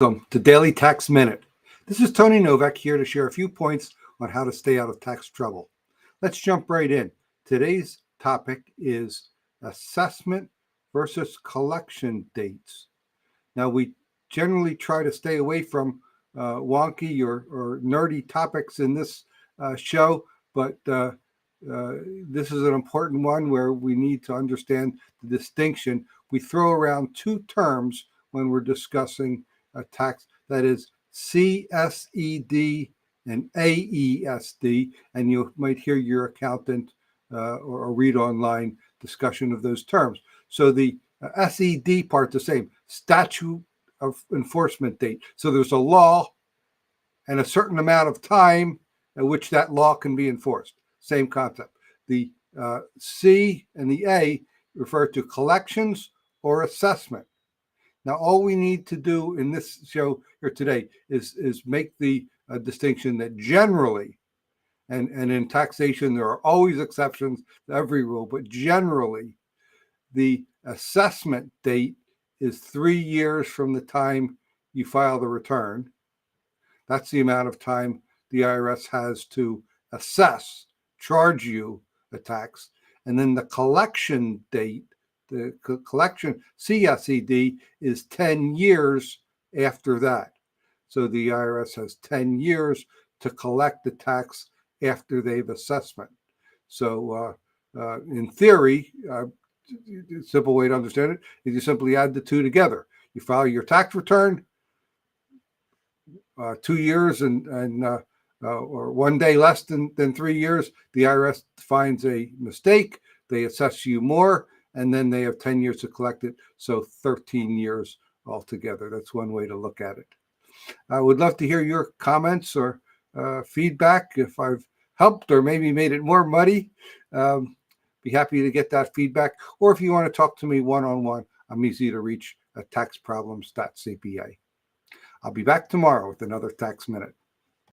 Welcome to Daily Tax Minute. This is Tony Novak here to share a few points on how to stay out of tax trouble. Let's jump right in. Today's topic is assessment versus collection dates. Now, we generally try to stay away from wonky or nerdy topics in this show, but this is an important one where we need to understand the distinction. We throw around two terms when we're discussing a tax, that is CSED and AESD, and you might hear your accountant or read online discussion of those terms. So the SED part, the same, statute of enforcement date. So there's a law and a certain amount of time at which that law can be enforced. Same concept. The C and the A refer to collections or assessment. Now, all we need to do in this show here today is make the distinction that generally, and in taxation, there are always exceptions to every rule, but generally, the assessment date is 3 years from the time you file the return. That's the amount of time the IRS has to assess, charge you a tax. And then the collection date, the collection CSED, is 10 years after that. So the IRS has 10 years to collect the tax after they've assessment. So in theory, a simple way to understand it is you simply add the two together. You file your tax return, 2 years or 1 day less than 3 years, the IRS finds a mistake, they assess you more, and then they have 10 years to collect it, so 13 years altogether. That's one way to look at it. I would love to hear your comments or feedback. If I've helped or maybe made it more muddy, be happy to get that feedback. Or if you want to talk to me one-on-one, I'm easy to reach at taxproblems.cpa. I'll be back tomorrow with another Tax Minute.